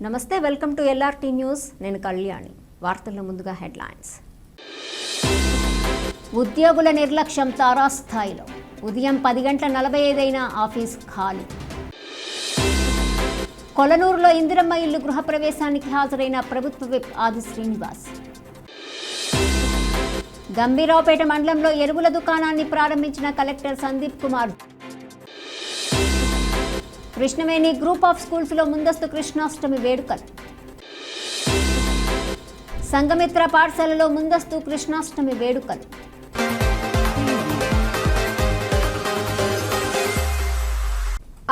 నమస్తే, welcome to LRT news. నేను కళ్యాణి. వార్తల్లో ముందుగా హెడ్లైన్స్. ఉద్యోగుల నిర్లక్ష్యం తారాస్థాయిలో. ఉదయం 10:45 ఆఫీస్ ఖాళీ. కొలనూరులో ఇందిరమ్మ ఇల్లు గృహప్రవేశానికి హాజరైన ప్రభుత్వ విప్ ఆది శ్రీనివాస్. గంభీరావుపేట మండలంలో ఎరువుల దుకాణాన్ని ప్రారంభించిన collector Sandeep Kumar. Krishnaveni group of స్కూల్స్లో ముందస్తు కృష్ణాష్టమి వేడుకలు. సంఘమిత్ర పాఠశాలలో ముందస్తు కృష్ణాష్టమి వేడుకలు.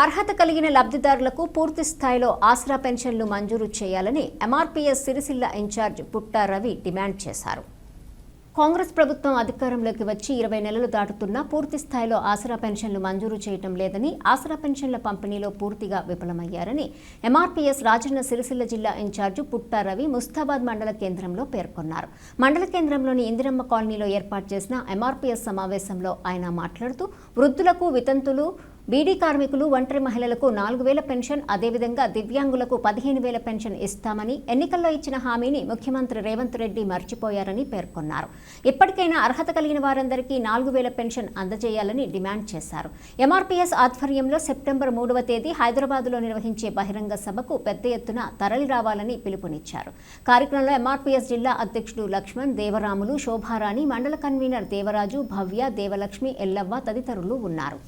అర్హత కలిగిన లబ్ధిదారులకు పూర్తి స్థాయిలో ఆసరా పెన్షన్లు మంజూరు చేయాలని ఎంఆర్పీఎస్ సిరిసిల్ల ఇన్ఛార్జ్ పుట్టా రవి డిమాండ్ చేశారు. కాంగ్రెస్ ప్రభుత్వం అధికారంలోకి వచ్చి 20 నెలలు దాటుతున్నా పూర్తి స్థాయిలో ఆసరా పెన్షన్లు మంజూరు చేయటం లేదని, ఆసరా పెన్షన్ల పంపిణీలో పూర్తిగా విఫలమయ్యారని ఎంఆర్పీఎస్ రాజన్న సిరిసిల్ల జిల్లా ఇన్ఛార్జి పుట్టా రవి ముస్తాబాద్ మండల కేంద్రంలో పేర్కొన్నారు. మండల కేంద్రంలోని ఇందిరమ్మ కాలనీలో ఏర్పాటు చేసిన ఎంఆర్పీఎస్ సమావేశంలో ఆయన మాట్లాడుతూ వృద్ధులకు, వితంతులు, బీడీ కార్మికులు, ఒంటరి మహిళలకు 4,000 పెన్షన్, అదేవిధంగా దివ్యాంగులకు 15,000 పెన్షన్ ఇస్తామని ఎన్నికల్లో ఇచ్చిన హామీని ముఖ్యమంత్రి రేవంత్ రెడ్డి మర్చిపోయారని పేర్కొన్నారు. ఇప్పటికైనా అర్హత కలిగిన వారందరికీ 4,000 పెన్షన్ అందజేయాలని డిమాండ్ చేశారు. ఎంఆర్పీఎస్ ఆధ్వర్యంలో సెప్టెంబర్ 3వ తేదీ హైదరాబాద్లో నిర్వహించే బహిరంగ సభకు పెద్ద ఎత్తున తరలి రావాలని పిలుపునిచ్చారు. కార్యక్రమంలో ఎంఆర్పీఎస్ జిల్లా అధ్యక్షుడు లక్ష్మణ్, దేవరాములు, శోభారాణి, మండల కన్వీనర్ దేవరాజు, భవ్య, దేవలక్ష్మి, ఎల్లవ్వ తదితరులు ఉన్నారు.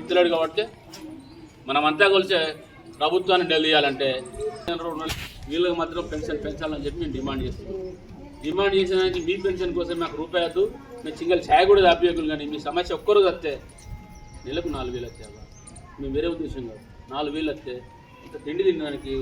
కాబట్టి మనమంతా కలిసి ప్రభుత్వాన్ని నిలదీయాలంటే వీళ్ళకి మాత్రం పెన్షన్ పెంచాలని చెప్పి మేము డిమాండ్ చేస్తున్నాం. డిమాండ్ చేసేదానికి మీ పెన్షన్ కోసం మాకు రూపాయలు మేము సింగల్ ఛాయ్ కూడా దాపియకులు, కానీ మీ సమస్య ఒక్కరోజు వస్తే నెలకు 4,000 వచ్చాక మేము వేరే ఉద్దేశం కాదు. 4,000 వస్తే ఇంత తిండి తినడానికి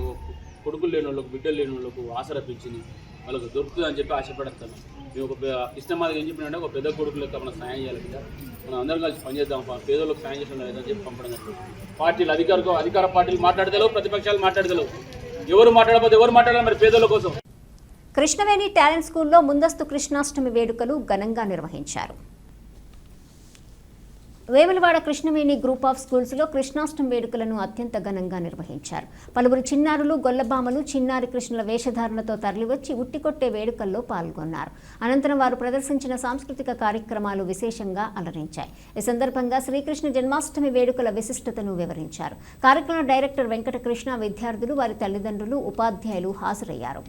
కొడుకులు లేని వాళ్ళకు, బిడ్డలు లేని వాళ్ళకు ఆసరా పెంచింది వాళ్ళకు దొరుకుతుంది అని చెప్పి ఆశపడతాను. మేము ఒక ఇష్టమాదిగా ఏం చెప్పినంటే ఒక పెద్ద కొడుకు లెక్క మనం సాయం చేయాలి కదా, మనం అందరం కలిసి పనిచేద్దాం, పేదోళ్ళకి సాయం చేసిన లేదని చెప్పి పంపడం. పార్టీలు అధికార పార్టీలు మాట్లాడతలేవు, ప్రతిపక్షాలు మాట్లాడతలేవు. ఎవరు మాట్లాడకపోతే ఎవరు మాట్లాడాలి మరి పేదోళ్ళ కోసం? కృష్ణవేణి టాలెంట్ స్కూల్లో ముందస్తు కృష్ణాష్టమి వేడుకలు ఘనంగా నిర్వహించారు. వేములవాడ కృష్ణవేణి గ్రూప్ ఆఫ్ స్కూల్స్లో కృష్ణాష్టమి వేడుకలను అత్యంత ఘనంగా నిర్వహించారు. పలువురు చిన్నారులు, గొల్లబామలు చిన్నారి కృష్ణుల వేషధారణతో తరలివచ్చి ఉట్టికొట్టే వేడుకల్లో పాల్గొన్నారు. అనంతరం వారు ప్రదర్శించిన సాంస్కృతిక కార్యక్రమాలు విశేషంగా అలరించాయి. ఈ సందర్భంగా శ్రీకృష్ణ జన్మాష్టమి వేడుకల విశిష్టతను వివరించారు. కార్యక్రమం డైరెక్టర్ వెంకటకృష్ణ, విద్యార్థులు, వారి తల్లిదండ్రులు, ఉపాధ్యాయులు హాజరయ్యారు.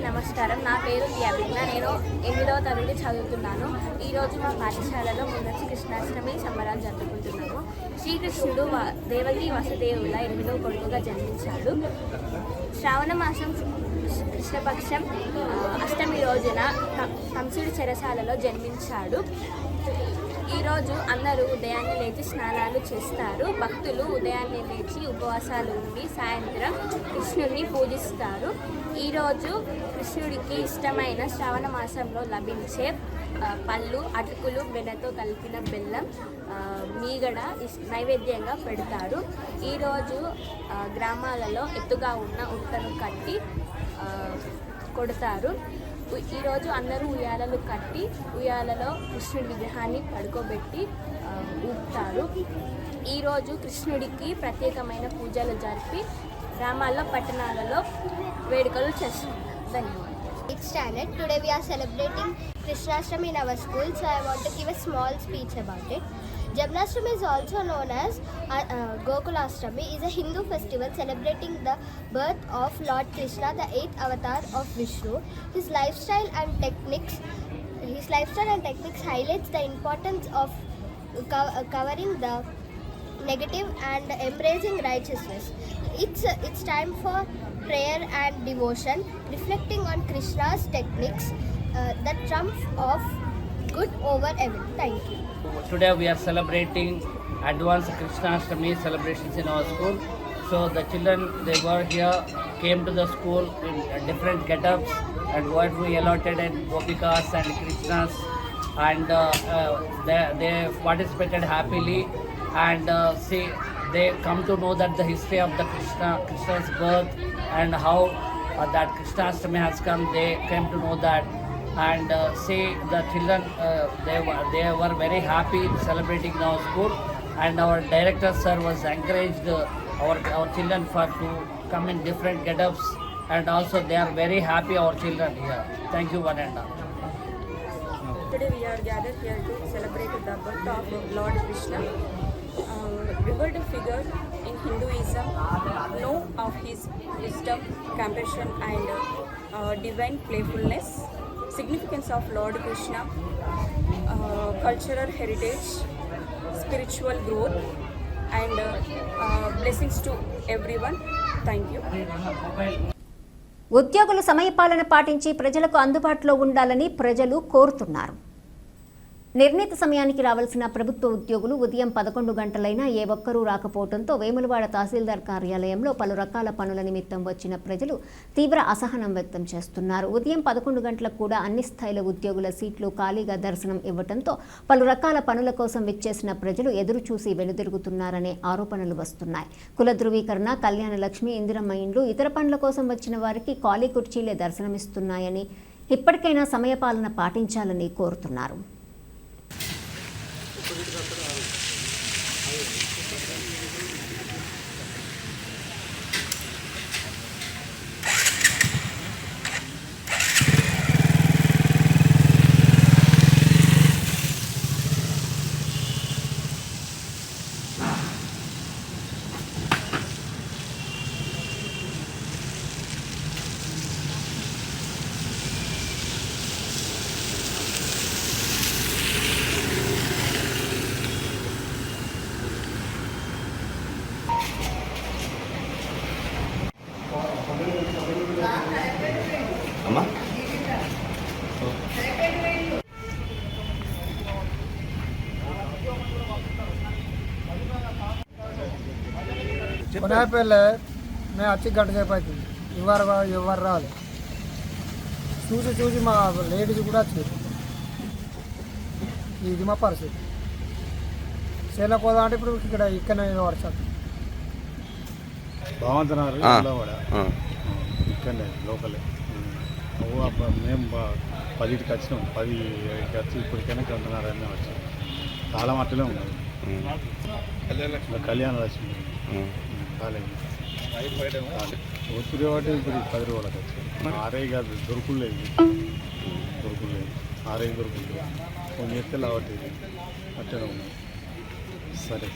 నమస్కారం. నా పేరు అభిజ్ఞ. నేను 8వ తరగతి చదువుతున్నాను. ఈరోజు మా పాఠశాలలో ముందస్తు కృష్ణాష్టమి సంబరాలు జరుపుకుంటున్నాము. శ్రీకృష్ణుడు దేవకి వసుదేవుల 8వ కొడుకుగా జన్మించాడు. శ్రావణ మాసం కృష్ణపక్షం అష్టమి రోజున కంసుడి చెరసాలలో జన్మించాడు. ఈరోజు అందరూ ఉదయాన్నే లేచి స్నానాలు చేస్తారు. భక్తులు ఉదయాన్నే లేచి ఉపవాసాలు ఉండి సాయంత్రం కృష్ణుడిని పూజిస్తారు. ఈరోజు కృష్ణుడికి ఇష్టమైన శ్రావణ మాసంలో లభించే పళ్ళు, అటుకులు, వెన్నతో కలిపిన బెల్లం, మీగడ నైవేద్యంగా పెడతారు. ఈరోజు గ్రామాలలో ఎత్తుగా ఉన్న ఉట్టను కట్టి కొడతారు. ఈరోజు అందరూ ఉయ్యాలలు కట్టి ఉయ్యాలలో కృష్ణుడి విగ్రహాన్ని పడుకోబెట్టి ఊపుతారు. ఈరోజు కృష్ణుడికి ప్రత్యేకమైన పూజలు జరిపి గ్రామాల్లో, పట్టణాలలో వేడుకలు చేస్తారు. ధన్యవాదాలు. 8th standard. Today we are celebrating Krishnashtami in our school, so I want to give a small speech about it. Janmashtami is also known as Gokulashtami, is a Hindu festival celebrating the birth of Lord Krishna, the 8th avatar of Vishnu. His lifestyle and techniques highlights the importance of covering the negative and embracing righteousness. It's time for prayer and devotion, reflecting on Krishna's techniques that trump of good over evil. Thank you. Today we are celebrating advanced Krishnashtami celebrations in our school. So the children, they were here, came to the school in different get-ups, and what we allotted in Gopikas and Krishnas, and they participated happily, and see, they come to know that the history of the Krishna's birth and how that Krishnashtami has come. They came to know that, and see, the children, they were very happy celebrating in our school, and our director sir was encouraged our children to come in different get-ups, and also they are very happy, our children here. Thank you one and all. Today we are gathered here to celebrate the birth of Lord Krishna, revered figure in Hinduism, know of his wisdom, compassion and divine playfulness, significance of Lord Krishna, cultural heritage, spiritual growth and blessings to everyone. Thank you. ఉద్యోగులు సమయపాలన పాటించి ప్రజలకు అందుబాటులో ఉండాలని ప్రజలు కోరుతున్నారు. నిర్ణీత సమయానికి రావాల్సిన ప్రభుత్వ ఉద్యోగులు ఉదయం 11 గంటలైనా ఏ ఒక్కరూ రాకపోవడంతో వేములవాడ తహసీల్దార్ కార్యాలయంలో పలు రకాల పనుల నిమిత్తం వచ్చిన ప్రజలు తీవ్ర అసహనం వ్యక్తం చేస్తున్నారు. ఉదయం 11 గంటలకు కూడా అన్ని స్థాయిల ఉద్యోగుల సీట్లు ఖాళీగా దర్శనం ఇవ్వడంతో పలు రకాల పనుల కోసం విచ్చేసిన ప్రజలు ఎదురు చూసి వెనుదిరుగుతున్నారనే ఆరోపణలు వస్తున్నాయి. కుల ధృవీకరణ, కళ్యాణ లక్ష్మి, ఇందిరమ్మ ఇండ్లు, ఇతర పనుల కోసం వచ్చిన వారికి ఖాళీ కుర్చీలే దర్శనమిస్తున్నాయని, ఇప్పటికైనా సమయపాలన పాటించాలని కోరుతున్నారు. కొనాపల్లె మేము వచ్చి గంట సేపు అవుతుంది, ఎవరు రాదు. చూసి మా లేడీస్ కూడా వచ్చారు. ఇది మా పరిస్థితి. సేల కోదా అంటే ఇప్పుడు ఇక్కడ వర్షం భావంతనారు ఇక్కడనే లోకలే. మేము 10కి వచ్చినాం, 10కి వచ్చి ఇప్పటికైనా గంటన్నరనే వచ్చాం. చాలా మట్టులో ఉన్నది. కళ్యాణ లక్ష్మి కాలేజీ ఒత్తిడి కాబట్టి ఇప్పుడు 10 రోజులకు వచ్చాం. ఆర్ఐ కాదు, దొరుకులేదు 6 దొరుకులేదు. కొన్ని ఎత్తే లావట్టి అట్టనే ఉన్నాయి. సరే,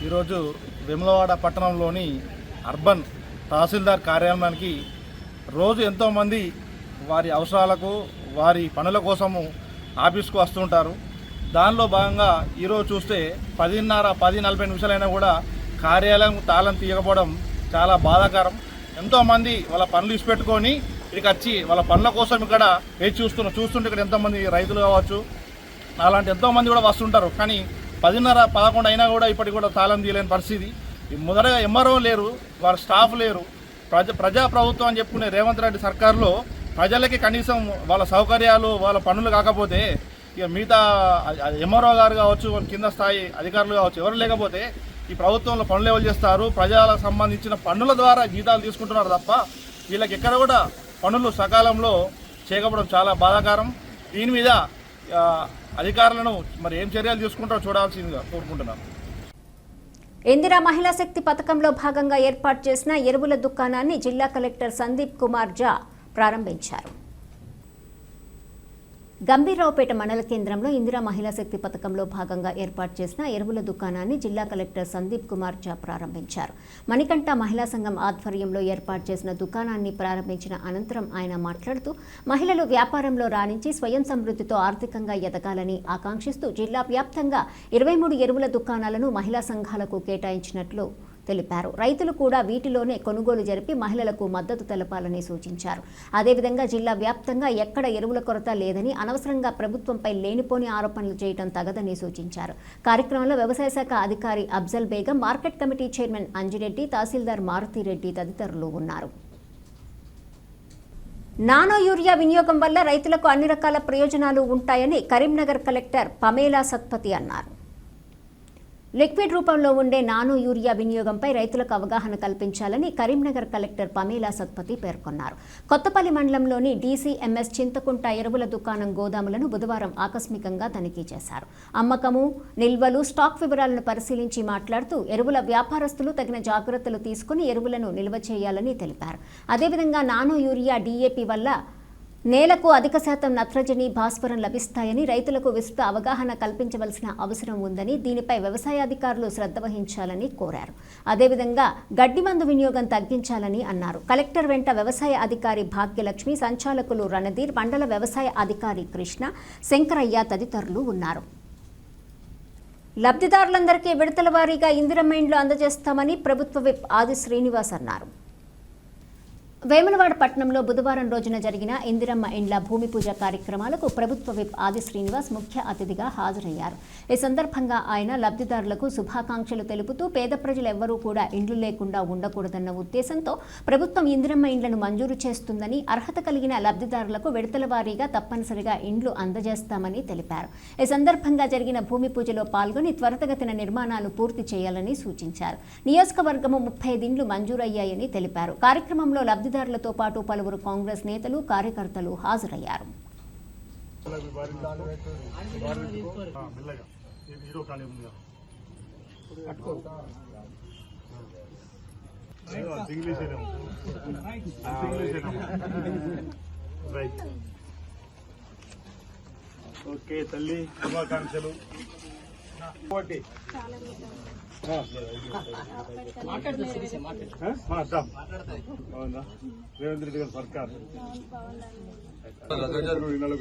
ఈరోజు వేములవాడ పట్టణంలోని అర్బన్ తహసీల్దార్ కార్యాలయానికి రోజు ఎంతోమంది వారి అవసరాలకు, వారి పనుల కోసము ఆఫీస్కు వస్తుంటారు. దానిలో భాగంగా ఈరోజు చూస్తే 10:40 నిమిషాలైనా కూడా కార్యాలయం తాళం తీయకపోవడం చాలా బాధాకరం. ఎంతోమంది వాళ్ళ పనులు ఇచ్చిపెట్టుకొని ఇక్కడికి వచ్చి వాళ్ళ పనుల కోసం ఇక్కడ వేచి చూస్తుంటే ఇక్కడ ఎంతోమంది రైతులు కావచ్చు, అలాంటి ఎంతోమంది కూడా వస్తుంటారు. కానీ 10:30-11 అయినా కూడా ఇప్పటికి కూడా తాళం తీయలేని పరిస్థితి. మొదటగా ఎంఆర్ఓ లేరు, వారి స్టాఫ్ లేరు. ప్రజాప్రభుత్వం అని చెప్పుకునే రేవంత్ రెడ్డి సర్కారులో ప్రజలకి కనీసం వాళ్ళ సౌకర్యాలు, వాళ్ళ పనులు కాకపోతే ఇక మిగతా ఎంఆర్ఓ గారు కావచ్చు, కింద స్థాయి అధికారులు కావచ్చు, ఎవరు లేకపోతే ఈ ప్రభుత్వంలో పనులు ఎవరు చేస్తారు? ప్రజలకు సంబంధించిన పన్నుల ద్వారా జీతాలు తీసుకుంటున్నారు తప్ప వీళ్ళకి ఎక్కడ కూడా పనులు సకాలంలో చేయకపోవడం చాలా బాధాకరం. దీని మీద అధికారులను మరి ఏం చర్యలు తీసుకుంటారో చూడాల్సిందిగా కోరుకుంటున్నాను. ఇందిరా మహిళా శక్తి పథకంలో భాగంగా ఏర్పాటు చేసిన ఎరువుల దుకాణాన్ని జిల్లా కలెక్టర్ సందీప్ కుమార్ ఝా ప్రారంభించారు. గంభీరావుపేట మండల కేంద్రంలో ఇందిరా మహిళా శక్తి పథకంలో భాగంగా ఏర్పాటు చేసిన ఎరువుల దుకాణాన్ని జిల్లా కలెక్టర్ సందీప్ కుమార్ ఝా ప్రారంభించారు. మణికంఠ మహిళా సంఘం ఆధ్వర్యంలో ఏర్పాటు చేసిన దుకాణాన్ని ప్రారంభించిన అనంతరం ఆయన మాట్లాడుతూ మహిళలు వ్యాపారంలో రాణించి స్వయం సమృద్ధితో ఆర్థికంగా ఎదగాలని ఆకాంక్షిస్తూ జిల్లా వ్యాప్తంగా 23 ఎరువుల దుకాణాలను మహిళా సంఘాలకు కేటాయించినట్లు తెలిపారు. రైతులు కూడా వీటిలోనే కొనుగోలు జరిపి మహిళలకు మద్దతు తెలపాలని సూచించారు. అదేవిధంగా జిల్లా వ్యాప్తంగా ఎక్కడ ఎరువుల కొరత లేదని, అనవసరంగా ప్రభుత్వంపై లేనిపోని ఆరోపణలు చేయడం తగదని సూచించారు. కార్యక్రమంలో వ్యవసాయ శాఖ అధికారి Afzal Begum, market committee chairman Anjireddy, తహసీల్దార్ మారుతిరెడ్డి తదితరులు ఉన్నారు. నానో యూరియా వినియోగం వల్ల రైతులకు అన్ని రకాల ప్రయోజనాలు ఉంటాయని కరీంనగర్ కలెక్టర్ పమేలా సత్పతి అన్నారు. లిక్విడ్ రూపంలో ఉండే నానో యూరియా వినియోగంపై రైతులకు అవగాహన కల్పించాలని కరీంనగర్ కలెక్టర్ పమేలా సత్పతి పేర్కొన్నారు. కొత్తపల్లి మండలంలోని DCMS చింతకుంట ఎరువుల దుకాణం గోదాములను బుధవారం ఆకస్మికంగా తనిఖీ చేశారు. అమ్మకము, నిల్వలు, స్టాక్ వివరాలను పరిశీలించి మాట్లాడుతూ ఎరువుల వ్యాపారస్తులు తగిన జాగ్రత్తలు తీసుకుని ఎరువులను నిల్వ చేయాలని తెలిపారు. అదేవిధంగా నానో యూరియా DAP వల్ల నేలకు అధిక శాతం నత్రజని, భాస్వరం లభిస్తాయని రైతులకు విస్తృత అవగాహన కల్పించవలసిన అవసరం ఉందని, దీనిపై వ్యవసాయాధికారులు శ్రద్ధ వహించాలని కోరారు. అదేవిధంగా గడ్డి మందు వినియోగం తగ్గించాలని అన్నారు. కలెక్టర్ వెంట వ్యవసాయ అధికారి భాగ్యలక్ష్మి, సంచాలకులు రణధీర్, మండల వ్యవసాయ అధికారి కృష్ణ, శంకరయ్య తదితరులు ఉన్నారు. లబ్ధిదారులందరికీ విడతల వారీగా ఇందిరమ్మ ఇండ్లు అందజేస్తామని ప్రభుత్వ విప్ ఆది శ్రీనివాస్ అన్నారు. వేములవాడ పట్టణంలో బుధవారం రోజున జరిగిన ఇందిరమ్మ ఇండ్ల భూమి పూజ కార్యక్రమాలకు ప్రభుత్వ విప్ ఆది శ్రీనివాస్ ముఖ్య అతిథిగా హాజరయ్యారు. ఈ సందర్భంగా ఆయన లబ్ధిదారులకు శుభాకాంక్షలు తెలుపుతూ పేద ప్రజలు ఎవ్వరూ కూడా ఇండ్లు లేకుండా ఉండకూడదన్న ఉద్దేశంతో ప్రభుత్వం ఇందిరమ్మ ఇండ్లను మంజూరు చేస్తుందని, అర్హత కలిగిన లబ్ధిదారులకు విడతల వారీగా తప్పనిసరిగా ఇండ్లు అందజేస్తామని తెలిపారు. ఈ సందర్భంగా జరిగిన భూమి పూజలో పాల్గొని త్వరితగతిన నిర్మాణాలు పూర్తి చేయాలని సూచించారు. నియోజకవర్గము 35 ఇండ్లు మంజూరయ్యాయని తెలిపారు. కార్యక్రమంలో లబ్ధిదారులతో పాటు పలువురు కాంగ్రెస్ నేతలు, కార్యకర్తలు హాజరయ్యారు. ఓకే తల్లి, శుభాకాంక్షలు. రేవంత్ రెడ్డి గారి సర్కార్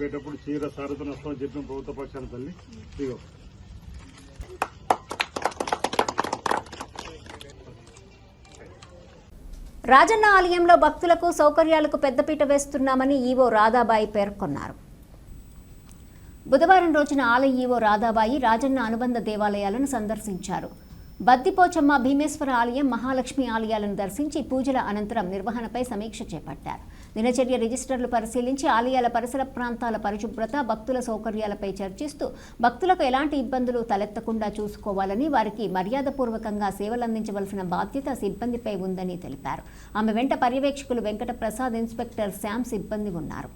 పోయేటప్పుడు చీర సారథ నష్టం చెప్పిన ప్రభుత్వ పక్షాల తల్లి. ఇదిగో రాజన్న ఆలయంలో భక్తులకు సౌకర్యాలకు పెద్దపీట వేస్తున్నామని ఈవో రాధాబాయి పేర్కొన్నారు. బుధవారం రోజున ఆలయ ఈవో రాధాబాయి రాజన్న అనుబంధ దేవాలయాలను సందర్శించారు. బద్దిపోచమ్మ, భీమేశ్వర ఆలయం, మహాలక్ష్మి ఆలయాలను దర్శించి పూజల అనంతరం నిర్వహణపై సమీక్ష చేపట్టారు. దినచర్య రిజిస్టర్లు పరిశీలించి ఆలయాల పరిసర ప్రాంతాల పరిశుభ్రత, భక్తుల సౌకర్యాలపై చర్చిస్తూ భక్తులకు ఎలాంటి ఇబ్బందులు తలెత్తకుండా చూసుకోవాలని, వారికి మర్యాదపూర్వకంగా సేవలందించవలసిన బాధ్యత సిబ్బందిపై ఉందని తెలిపారు. ఆమె వెంట పర్యవేక్షకులు వెంకట ప్రసాద్, ఇన్స్పెక్టర్ శ్యామ్ సిబ్బంది ఉన్నారు.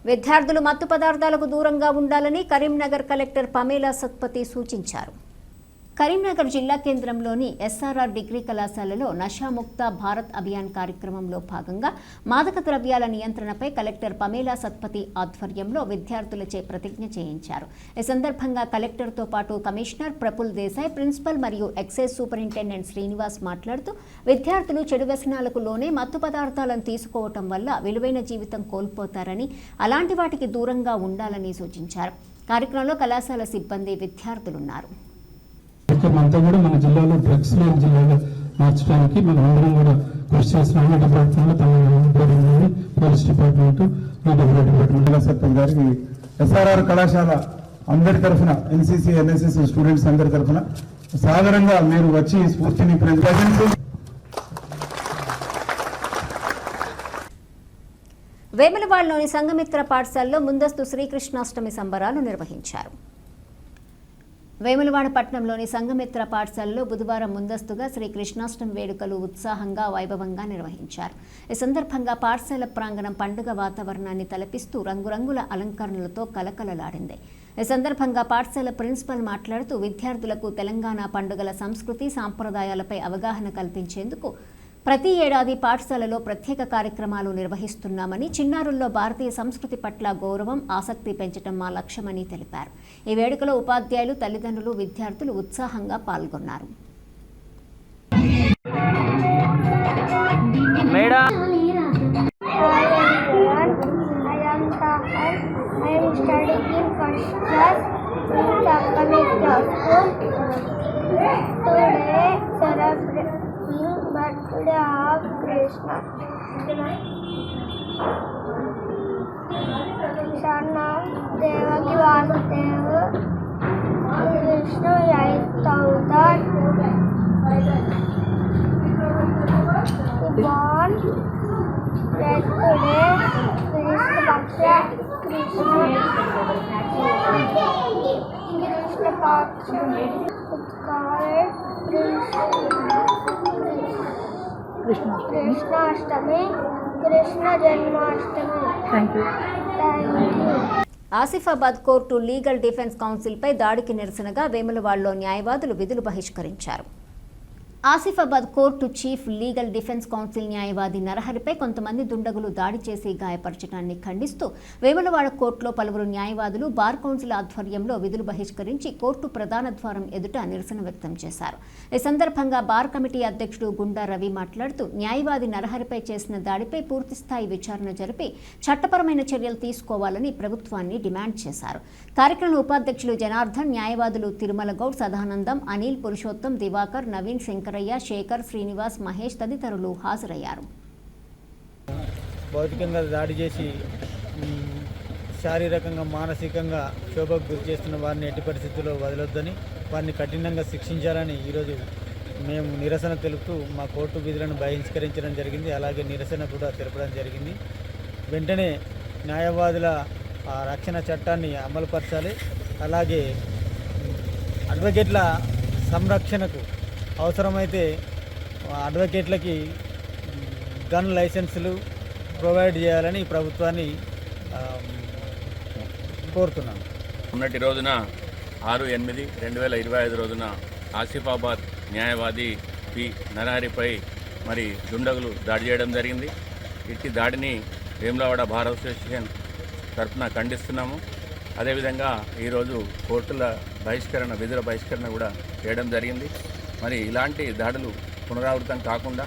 విద్యార్థులు మత్తు పదార్థాలకు దూరంగా ఉండాలని కరీంనగర్ కలెక్టర్ పమేలా సత్పతి సూచించారు. కరీంనగర్ జిల్లా కేంద్రంలోని SRR డిగ్రీ కళాశాలలో నషాముక్త భారత్ అభియాన్ కార్యక్రమంలో భాగంగా మాదక ద్రవ్యాల నియంత్రణపై కలెక్టర్ పమేలా సత్పతి ఆధ్వర్యంలో విద్యార్థులచే ప్రతిజ్ఞ చేయించారు. ఈ సందర్భంగా కలెక్టర్తో పాటు కమిషనర్ ప్రఫుల్ దేశాయ్, ప్రిన్సిపల్ మరియు ఎక్సైజ్ సూపరింటెండెంట్ శ్రీనివాస్ మాట్లాడుతూ విద్యార్థులు చెడు వ్యసనాలకు లోనే మత్తు పదార్థాలను తీసుకోవటం వల్ల విలువైన జీవితం కోల్పోతారని, అలాంటి వాటికి దూరంగా ఉండాలని సూచించారు. కార్యక్రమంలో కళాశాల సిబ్బంది, విద్యార్థులున్నారు. అంతా కూడా మన జిల్లాలో డ్రగ్స్ లేని జిల్లాలో మార్చడానికి మనం అందరం కూడా కృషి చేస్తున్నాము. డిపార్ట్మెంట్లో పోలీస్ డిపార్ట్మెంట్, డిపార్ట్మెంట్ సర్పంచ్ గారికి, SRR కళాశాల అందరి తరఫున, NCC, NSS స్టూడెంట్స్ అందరి తరఫున సాధారణంగా మీరు వచ్చి స్ఫూర్తిని వేములవాడలోని సంఘమిత్ర పాఠశాలలో ముందస్తు శ్రీకృష్ణాష్టమి సంబరాలు నిర్వహించారు. వేములవాడ పట్టణంలోని సంఘమిత్ర పాఠశాలలో బుధవారం ముందస్తుగా శ్రీకృష్ణాష్టమి వేడుకలు ఉత్సాహంగా, వైభవంగా నిర్వహించారు. ఈ సందర్భంగా పాఠశాల ప్రాంగణం పండుగ వాతావరణాన్ని తలపిస్తూ రంగురంగుల అలంకరణలతో కలకలలాడింది. ఈ సందర్భంగా పాఠశాల ప్రిన్సిపల్ మాట్లాడుతూ విద్యార్థులకు తెలంగాణ పండుగల సంస్కృతి, సాంప్రదాయాలపై అవగాహన కల్పించేందుకు ప్రతి ఏడాది పాఠశాలలో ప్రత్యేక కార్యక్రమాలు నిర్వహిస్తున్నామని, చిన్నారుల్లో భారతీయ సంస్కృతి పట్ల గౌరవం, ఆసక్తి పెంచడం మా లక్ష్యమని తెలిపారు. ఈ వేడుకలో ఉపాధ్యాయులు, తల్లిదండ్రులు, విద్యార్థులు ఉత్సాహంగా పాల్గొన్నారు. I am Tahar. I am studying Krishna son of Devaki Vasudeva, Vishnu 8000, born yesterday, Krishna Paksha, Krishna Paksha, it's called Krishna Ashtami, Krishna Janmashtami. Thank you. Asifabad court legal defence కౌన్సిల్పై దాడికి నిరసనగా వేములవాడలో న్యాయవాదులు విధులు బహిష్కరించారు. Asifabad court chief legal defence counsel న్యాయవాది నరహరిపై కొంతమంది దుండగులు దాడి చేసి గాయపరచడాన్ని ఖండిస్తూ వేములవాడ కోర్టులో పలువురు న్యాయవాదులు బార్ కౌన్సిల్ ఆధ్వర్యంలో విధులు బహిష్కరించి కోర్టు ప్రధాన ద్వారం ఎదుట నిరసన వ్యక్తం చేశారు. ఈ సందర్భంగా బార్ కమిటీ అధ్యక్షుడు గుండా రవి మాట్లాడుతూ న్యాయవాది నరహరిపై చేసిన దాడిపై పూర్తిస్థాయి విచారణ జరిపి చట్టపరమైన చర్యలు తీసుకోవాలని ప్రభుత్వాన్ని డిమాండ్ చేశారు. కార్యక్రమంలో ఉపాధ్యక్షులు జనార్దన్, న్యాయవాదులు తిరుమల గౌడ్, సదానందం, అనిల్, పురుషోత్తం, దివాకర్, నవీన్, శంకర్, శేఖర్, శ్రీనివాస్, మహేష్ తదితరులు హాజరయ్యారు. భౌతికంగా దాడి చేసి శారీరకంగా మానసికంగా క్షోభకు గురి చేస్తున్న వారిని ఎట్టి పరిస్థితుల్లో వదలొద్దని, వారిని కఠినంగా శిక్షించాలని ఈరోజు మేము నిరసన తెలుపుతూ మా కోర్టు విధులను బహిష్కరించడం జరిగింది. అలాగే నిరసన కూడా తెలపడం జరిగింది. వెంటనే న్యాయవాదుల రక్షణ చట్టాన్ని అమలుపరచాలి. అలాగే అడ్వకేట్ల సంరక్షణకు అవసరమైతే అడ్వకేట్లకి గన్ లైసెన్సులు ప్రొవైడ్ చేయాలని ప్రభుత్వాన్ని కోరుతున్నాను. మొన్నటి రోజున 6/8/2025 రోజున ఆసిఫాబాద్ న్యాయవాది పి నరహరిపై మరి దుండగులు దాడి చేయడం జరిగింది. ఇట్టి దాడిని వేములవాడ బార్ అసోసియేషన్ తరఫున ఖండిస్తున్నాము. అదేవిధంగా ఈరోజు కోర్టుల బహిష్కరణ, విధుల బహిష్కరణ కూడా చేయడం జరిగింది. మరి ఇలాంటి దాడులు పునరావృతం కాకుండా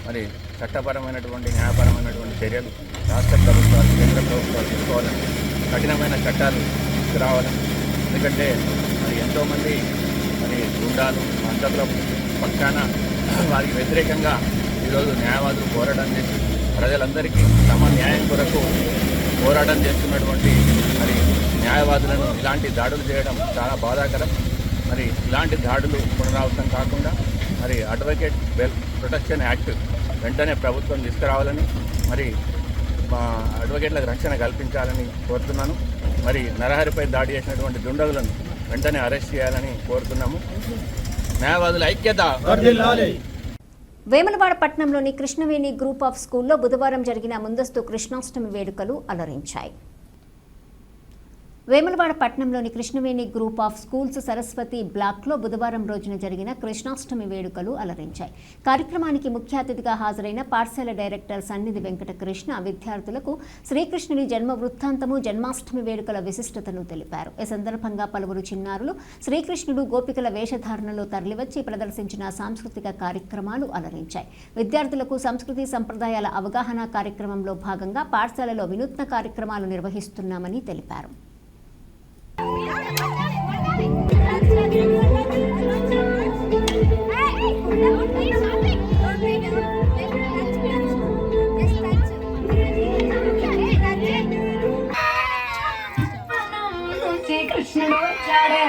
మరి చట్టపరమైనటువంటి, న్యాయపరమైనటువంటి చర్యలు రాష్ట్ర ప్రభుత్వాలు, కేంద్ర ప్రభుత్వాలు తీసుకోవాలని, కఠినమైన చట్టాలు తీసుకురావాలని. ఎందుకంటే మరి ఎంతోమంది మరి గుండాలు, అంతకుల పక్షాన వారికి వ్యతిరేకంగా ఈరోజు న్యాయవాదులు పోరాటం చేసి ప్రజలందరికీ తమ న్యాయం కొరకు పోరాటం చేస్తున్నటువంటి మరి న్యాయవాదులను ఇలాంటి దాడులు చేయడం చాలా బాధాకరం. మరి ఇలాంటి దాడులు పునరావృతం కాకుండా మరి అడ్వకేట్ ప్రొటెక్షన్ యాక్ట్ వెంటనే ప్రభుత్వం తీసుకురావాలని, మరి మా అడ్వకేట్లకు రక్షణ కల్పించాలని కోరుతున్నాను. మరి నరహరిపై దాడి చేసినటువంటి దుండగులను వెంటనే అరెస్ట్ చేయాలని కోరుతున్నాము. న్యాయవాదుల ఐక్యత. వేములవాడ పట్టణంలోని కృష్ణవేణి గ్రూప్ ఆఫ్ స్కూల్లో బుధవారం జరిగిన ముందస్తు కృష్ణాష్టమి వేడుకలు అలరించాయి. వేములవాడ పట్టణంలోని Krishnaveni group of schools Saraswati బ్లాక్లో బుధవారం రోజున జరిగిన కృష్ణాష్టమి వేడుకలు అలరించాయి. కార్యక్రమానికి ముఖ్య అతిథిగా హాజరైన పాఠశాల డైరెక్టర్ సన్నిధి వెంకటకృష్ణ విద్యార్థులకు శ్రీకృష్ణుడి జన్మ వృత్తాంతము, జన్మాష్టమి వేడుకల విశిష్టతను తెలిపారు. ఈ సందర్భంగా పలువురు చిన్నారులు శ్రీకృష్ణుడు గోపికల వేషధారణలో తరలివచ్చి ప్రదర్శించిన సాంస్కృతిక కార్యక్రమాలు అలరించాయి. విద్యార్థులకు సంస్కృతి సంప్రదాయాల అవగాహన కార్యక్రమంలో భాగంగా పాఠశాలలో వినూత్న కార్యక్రమాలు నిర్వహిస్తున్నామని తెలిపారు. కృష్ణుడు వచ్చాడే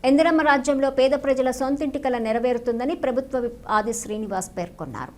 ఇందిరమ్మ రాజ్యంలో పేద ప్రజల సొంతింటి కల నెరవేరుతుందని ప్రభుత్వ విప్ ఆది శ్రీనివాస్ పేర్కొన్నారు.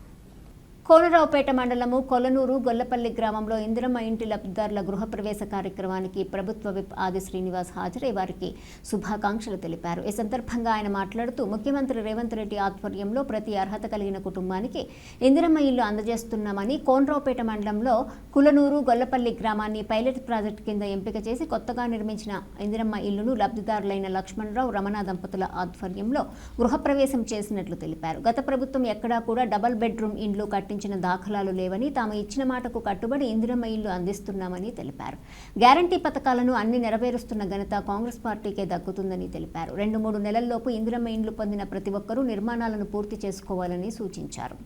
కోనరావుపేట మండలము కొలనూరు గొల్లపల్లి గ్రామంలో ఇందిరమ్మ ఇంటి లబ్ధిదారుల గృహప్రవేశ కార్యక్రమానికి ప్రభుత్వ విప్ ఆది శ్రీనివాస్ హాజరై వారికి శుభాకాంక్షలు తెలిపారు. ఈ సందర్భంగా ఆయన మాట్లాడుతూ ముఖ్యమంత్రి రేవంత్ రెడ్డి ఆధ్వర్యంలో ప్రతి అర్హత కలిగిన కుటుంబానికి ఇందిరమ్మ ఇల్లు అందజేస్తున్నామని, కోనరావుపేట మండలంలో కులనూరు గొల్లపల్లి గ్రామాన్ని పైలట్ ప్రాజెక్టు కింద ఎంపిక చేసి కొత్తగా నిర్మించిన ఇందిరమ్మ ఇల్లును లబ్ధిదారులైన లక్ష్మణరావు రమణ దంపతుల ఆధ్వర్యంలో గృహప్రవేశం చేసినట్లు తెలిపారు. గత ప్రభుత్వం ఎక్కడా కూడా డబుల్ బెడ్రూమ్ ఇండ్లు కట్టించిన దాఖలాలు లేవని, తాము ఇచ్చిన మాటకు కట్టుబడి ఇందిరమ్మ ఇల్లు అందిస్తున్నామని తెలిపారు. గ్యారంటీ పథకాలను అన్ని నెరవేరుస్తున్న ఘనత కాంగ్రెస్ పార్టీకే దక్కుతుందని తెలిపారు. 2-3 నెలల్లోపు ఇందిరమ్మ ఇండ్లు పొందిన ప్రతి ఒక్కరూ నిర్మాణాలను పూర్తి చేసుకోవాలని సూచించారు.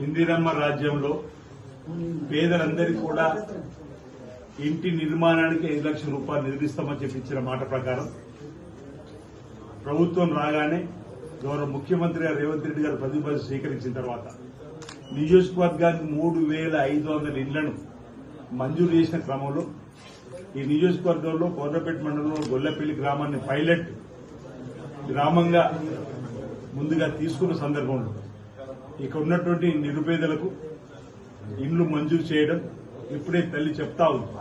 ఇందిరమ్మ రాజ్యంలో పేదలందరికీ కూడా ఇంటి నిర్మాణానికి 5 లక్షల రూపాయలు నిర్మిస్తామని చెప్పి ఇచ్చిన మాట ప్రకారం ప్రభుత్వం రాగానే గౌరవ ముఖ్యమంత్రి గారు రేవంత్ రెడ్డి గారు ప్రతిపాదన స్వీకరించిన తర్వాత నియోజకవర్గానికి 3,500 ఇళ్లను మంజూరు చేసిన క్రమంలో ఈ నియోజకవర్గంలో కోనరావుపేట మండలంలో గొల్లపల్లి గ్రామాన్ని పైలట్ గ్రామంగా ముందుగా తీసుకున్న సందర్భంలో ఇక్కడ ఉన్నటువంటి నిరుపేదలకు ఇండ్లు మంజూరు చేయడం ఇప్పుడే తల్లి చెప్తా ఉంది.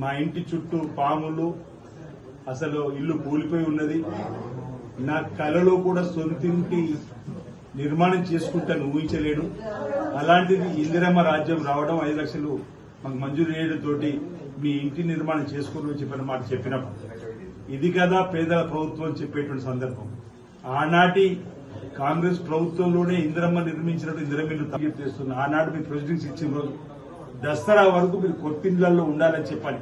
మా ఇంటి చుట్టూ పాములు, అసలు ఇల్లు కూలిపోయి ఉన్నది, నా కలలో కూడా సొంతింటి నిర్మాణం చేసుకుంటాను ఊహించలేను. అలాంటిది ఇందిరమ్మ రాజ్యం రావడం 5 లక్షలు మాకు మంజూరు చేయడంతో మీ ఇంటి నిర్మాణం చేసుకుని చెప్పిన మాట చెప్పినప్పుడు ఇది కదా పేదల ప్రభుత్వం చెప్పేటువంటి సందర్భం. ఆనాటి కాంగ్రెస్ ప్రభుత్వంలోనే ఇందిరమ్మ నిర్మించినట్టు ఇందిరమ్మ తగ్గింపు చేస్తున్నా. ఆనాడు మీరు ప్రొసీడింగ్స్ ఇచ్చిన రోజు దసరా వరకు మీరు కొత్తిండ్లలో ఉండాలని చెప్పాలి.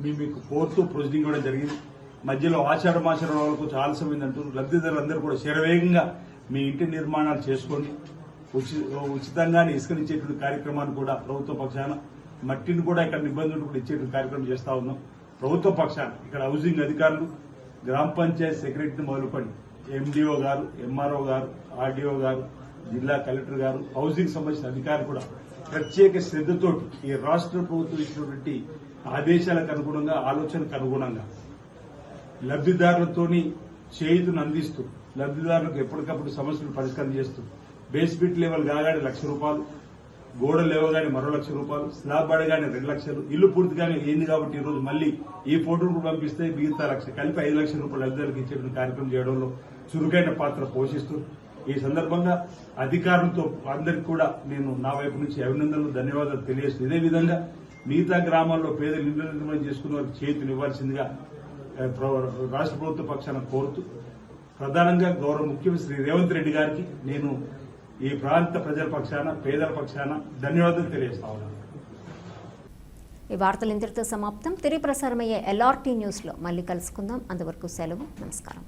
మీకు కోర్టు ప్రొసీడింగ్ కూడా జరిగింది. మధ్యలో ఆషాఢ మాసం వరకు చాలా సమయం అంటారు. లబ్ధిదారులందరూ కూడా శరవేగంగా మీ ఇంటి నిర్మాణాలు చేసుకోండి. ఉచితంగానే ఇసుకనిచ్చేటువంటి కార్యక్రమాన్ని కూడా ప్రభుత్వ పక్షాన, మట్టిని కూడా ఇక్కడ నిబంధనలు కూడా ఇచ్చేటువంటి కార్యక్రమం చేస్తా ఉన్నాం. ప్రభుత్వ పక్షాన ఇక్కడ హౌసింగ్ అధికారులు, గ్రామ పంచాయత్ సెక్రటరీని మొదలుకొని ఎండిఓ గారు, ఎంఆర్ఓ గారు, ఆర్డీఓ గారు, జిల్లా కలెక్టర్ గారు, హౌసింగ్ సంబంధించిన అధికారులు కూడా ప్రత్యేక శ్రద్దతో ఈ రాష్ట్ర ప్రభుత్వం ఇచ్చినటువంటి ఆదేశాలకు అనుగుణంగా, ఆలోచనకు అనుగుణంగా లబ్ధిదారులతోని చేయుతును అందిస్తూ లబ్ధిదారులకు ఎప్పటికప్పుడు సమస్యలు పరిష్కారం చేస్తూ బేస్మెంట్ లెవెల్ కాగానే 1 లక్ష రూపాయలు, గోడ లేవగానే మరో 1 లక్ష రూపాయలు, స్లాబ్ పడగానే 2 లక్షలు, ఇల్లు పూర్తిగానే ఏంది కాబట్టి ఈ రోజు మళ్లీ ఈ ఫోటోను పంపిస్తే మిగతా 1 లక్ష కలిపి 5 లక్షల రూపాయలు లబ్ధిదారులకు ఇచ్చేటువంటి కార్యక్రమం చేయడంలో చురుకైన పాత్ర పోషిస్తూ ఈ సందర్భంగా అధికారులతో అందరికీ కూడా నేను నా వైపు నుంచి అభినందనలు, ధన్యవాదాలు తెలియజేస్తూ ఇదే విధంగా మిగతా గ్రామాల్లో పేదలు ఇళ్ల నిర్మాణం చేసుకున్న వారికి చేతునివ్వాల్సిందిగా రాష్ట్ర ప్రభుత్వ పక్షాన కోరుతూ ప్రధానంగా గౌరవ ముఖ్యమంత్రి శ్రీ రేవంత్ రెడ్డి గారికి నేను ఈ ప్రాంత ప్రజల పక్షాన, పేదల పక్షాన ధన్యవాదాలు తెలియజేస్తా ఉన్నాను. ఈ వార్తలు ఇంతటితో సమాప్తం. తిరిగి ప్రసారమయ్యే LRT న్యూస్లో మళ్ళీ కలుసుకుందాం. అంతవరకు సెలవు. నమస్కారం.